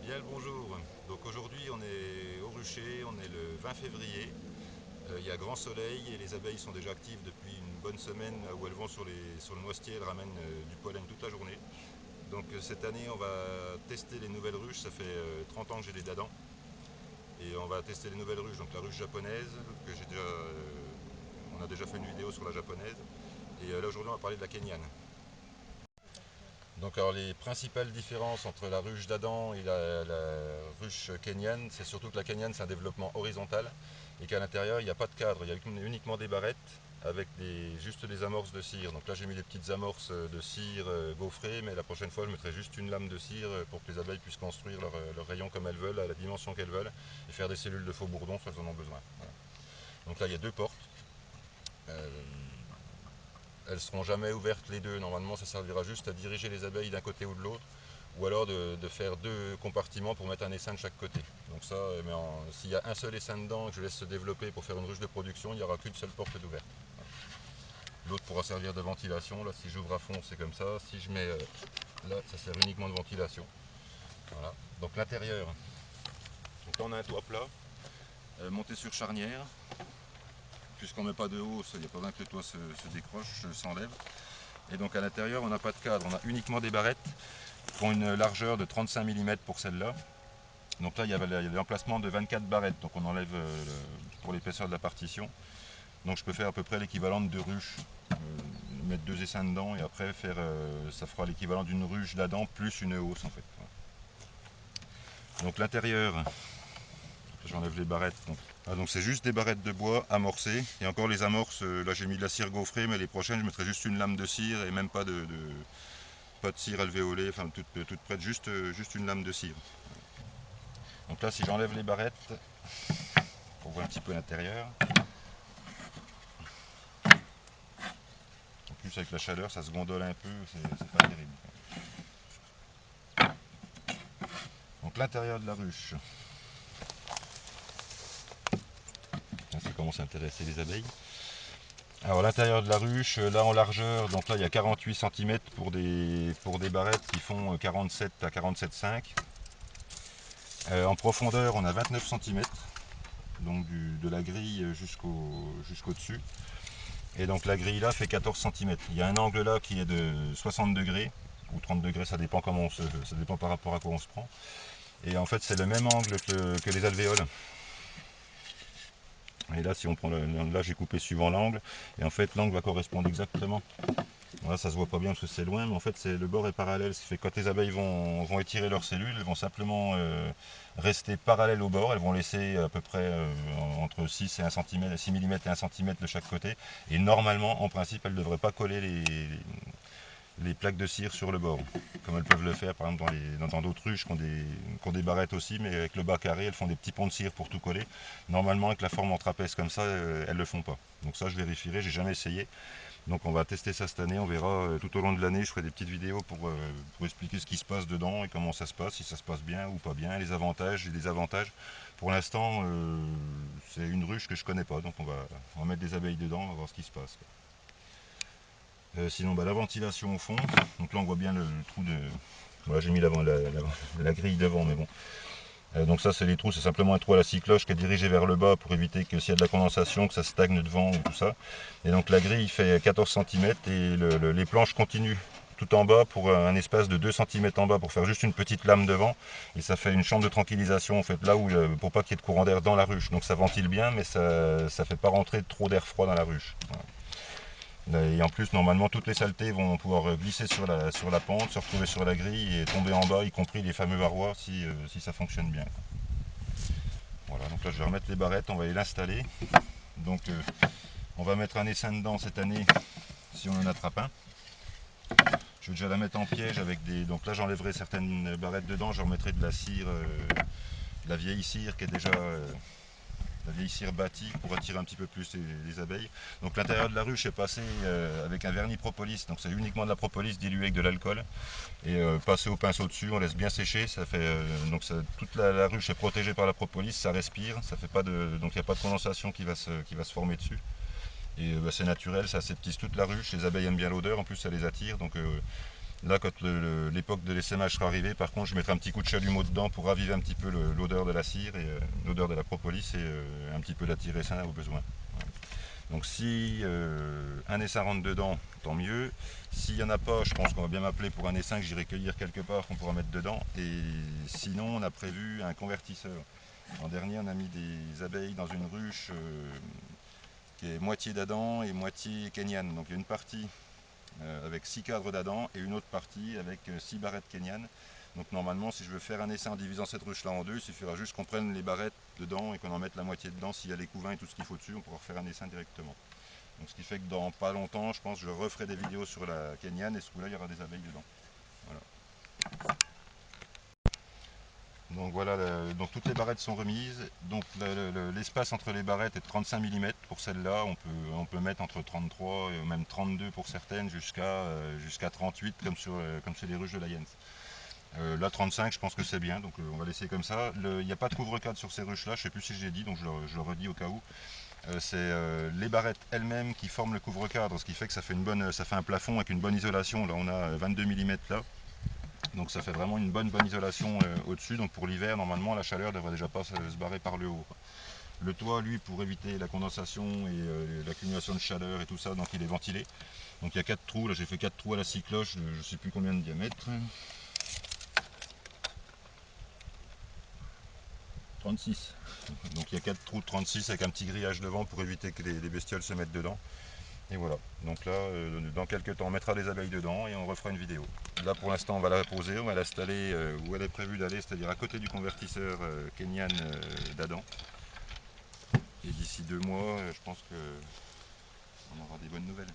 Bien le bonjour. Donc aujourd'hui on est au rucher, on est le 20 février. Il y a grand soleil et les abeilles sont déjà actives depuis une bonne semaine où elles vont sur le noisetier, elles ramènent du pollen toute la journée. Donc cette année on va tester les nouvelles ruches, ça fait 30 ans que j'ai des dadans. Et on va tester les nouvelles ruches, donc la ruche japonaise, que j'ai déjà, on a déjà fait une vidéo sur la japonaise. Et là aujourd'hui on va parler de la kenyane. Donc alors les principales différences entre la ruche d'Adam et la ruche kenyane, c'est surtout que la kenyane c'est un développement horizontal et qu'à l'intérieur il n'y a pas de cadre, il y a uniquement des barrettes avec juste des amorces de cire. Donc là j'ai mis des petites amorces de cire gaufrées, mais la prochaine fois je mettrai juste une lame de cire pour que les abeilles puissent construire leur rayon comme elles veulent, à la dimension qu'elles veulent, et faire des cellules de faux bourdons si elles en ont besoin. Voilà. Donc là il y a deux portes. Euh, Elles ne seront jamais ouvertes les deux. Normalement, ça servira juste à diriger les abeilles d'un côté ou de l'autre, ou alors de faire deux compartiments pour mettre un essaim de chaque côté. Donc ça, s'il y a un seul essaim dedans et que je laisse se développer pour faire une ruche de production, il n'y aura qu'une seule porte d'ouverte. L'autre pourra servir de ventilation. Là, si j'ouvre à fond, c'est comme ça. Si je mets là, ça sert uniquement de ventilation. Voilà. Donc l'intérieur. Donc là, on a un toit plat, monté sur charnière. Puisqu'on ne met pas de hausse, il n'y a pas besoin que le toit se décroche, s'enlève. Et donc à l'intérieur, on n'a pas de cadre, on a uniquement des barrettes qui ont une largeur de 35 mm pour celle-là. Donc là, il y a l'emplacement de 24 barrettes, donc on enlève pour l'épaisseur de la partition. Donc je peux faire à peu près l'équivalent de deux ruches, mettre deux essaims dedans et après ça fera l'équivalent d'une ruche d'Adam plus une hausse en fait. Donc l'intérieur, j'enlève les barrettes. Donc c'est juste des barrettes de bois amorcées. Et encore les amorces, là j'ai mis de la cire gaufrée, mais les prochaines je mettrai juste une lame de cire et même pas pas de cire alvéolée, enfin toute prête, juste une lame de cire. Donc là si j'enlève les barrettes, on voit un petit peu l'intérieur. En plus avec la chaleur ça se gondole un peu, c'est pas terrible. Donc l'intérieur de la ruche, ça commence à intéresser les abeilles. Alors l'intérieur de la ruche, là en largeur, donc là il y a 48 cm pour des barrettes qui font 47 à 47,5. En profondeur on a 29 cm, donc de la grille jusqu'au dessus. Et donc la grille là fait 14 cm. Il y a un angle là qui est de 60 degrés, ou 30 degrés, ça dépend ça dépend par rapport à quoi on se prend. Et en fait c'est le même angle que les alvéoles. Et là si on prend là j'ai coupé suivant l'angle, et en fait l'angle va correspondre exactement. Là ça se voit pas bien parce que c'est loin, mais en fait le bord est parallèle, ce qui fait que quand les abeilles vont étirer leurs cellules, elles vont simplement rester parallèles au bord, elles vont laisser à peu près entre 6 et 1 cm, 6 mm et 1 cm de chaque côté, et normalement en principe elles ne devraient pas coller les plaques de cire sur le bord, comme elles peuvent le faire par exemple dans d'autres ruches qui ont des barrettes aussi, mais avec le bas carré, elles font des petits ponts de cire pour tout coller. Normalement avec la forme en trapèze comme ça, elles ne le font pas. Donc ça je vérifierai, j'ai jamais essayé. Donc on va tester ça cette année, on verra tout au long de l'année, je ferai des petites vidéos pour expliquer ce qui se passe dedans et comment ça se passe, si ça se passe bien ou pas bien, les avantages et les désavantages. Pour l'instant, c'est une ruche que je connais pas, donc on va mettre des abeilles dedans, on va voir ce qui se passe. Sinon la ventilation au fond, donc là on voit bien le trou de... Voilà, j'ai mis la grille devant, mais bon. Donc ça c'est les trous, c'est simplement un trou à la scie cloche qui est dirigé vers le bas pour éviter que s'il y a de la condensation, que ça stagne devant ou tout ça. Et donc la grille fait 14 cm et les planches continuent tout en bas pour un espace de 2 cm en bas pour faire juste une petite lame devant. Et ça fait une chambre de tranquillisation en fait là où pour pas qu'il y ait de courant d'air dans la ruche. Donc ça ventile bien, mais ça ne fait pas rentrer trop d'air froid dans la ruche. Voilà. Et en plus, normalement, toutes les saletés vont pouvoir glisser sur la pente, se retrouver sur la grille et tomber en bas, y compris les fameux varrois, si ça fonctionne bien. Voilà, donc là je vais remettre les barrettes, on va l'installer. Donc on va mettre un essaim dedans cette année, si on en attrape un. Je vais déjà la mettre en piège avec des... Donc là j'enlèverai certaines barrettes dedans, je remettrai de la cire, de la vieille cire qui est déjà... la vieille cire bâtie pour attirer un petit peu plus les abeilles. Donc l'intérieur de la ruche est passé avec un vernis propolis, donc c'est uniquement de la propolis diluée avec de l'alcool. Et passer au pinceau dessus, on laisse bien sécher, ça fait toute la ruche est protégée par la propolis, ça respire, ça fait pas de, donc il n'y a pas de condensation qui va se former dessus. Et c'est naturel, ça aseptise toute la ruche, les abeilles aiment bien l'odeur, en plus ça les attire, donc Là, quand l'époque de l'essaimage sera arrivée, par contre, je mettrai un petit coup de chalumeau dedans pour raviver un petit peu l'odeur de la cire et l'odeur de la propolis et un petit peu d'attirer ça au besoin. Voilà. Donc si un essaim rentre dedans, tant mieux. S'il n'y en a pas, je pense qu'on va bien m'appeler pour un essaim que j'irai cueillir quelque part qu'on pourra mettre dedans. Et sinon, on a prévu un convertisseur. L'an dernier, on a mis des abeilles dans une ruche qui est moitié d'Adam et moitié Kenyan. Donc il y a une partie avec 6 cadres d'Adam et une autre partie avec 6 barrettes Kenyan. Donc normalement, si je veux faire un essaim en divisant cette ruche là en deux, il suffira juste qu'on prenne les barrettes dedans et qu'on en mette la moitié dedans. S'il y a les couvains et tout ce qu'il faut dessus, on pourra refaire un essaim directement. Donc ce qui fait que dans pas longtemps, je pense que je referai des vidéos sur la Kenyan et ce coup-là, il y aura des abeilles dedans. Voilà. Donc voilà, donc toutes les barrettes sont remises. Donc l'espace entre les barrettes est de 35 mm pour celle-là. On peut mettre entre 33 et même 32 pour certaines jusqu'à 38 comme sur les ruches de la Jens. Là 35 je pense que c'est bien, donc on va laisser comme ça. Il n'y a pas de couvre-cadre sur ces ruches là, je ne sais plus si je l'ai dit, donc je le redis au cas où. C'est les barrettes elles-mêmes qui forment le couvre-cadre, ce qui fait que ça fait un plafond avec une bonne isolation. Là on a 22 mm là. Donc ça fait vraiment une bonne isolation au-dessus. Donc pour l'hiver, normalement, la chaleur devrait déjà pas se barrer par le haut. Le toit, lui, pour éviter la condensation et l'accumulation de chaleur et tout ça, donc il est ventilé. Donc il y a 4 trous. Là, j'ai fait 4 trous à la scie cloche, je ne sais plus combien de diamètre. 36. Donc il y a 4 trous de 36 avec un petit grillage devant pour éviter que les bestioles se mettent dedans. Et voilà, donc là, dans quelques temps, on mettra des abeilles dedans et on refera une vidéo. Là, pour l'instant, on va la poser, on va l'installer où elle est prévue d'aller, c'est-à-dire à côté du convertisseur Kenyan d'Adam. Et d'ici 2 mois, je pense qu'on aura des bonnes nouvelles.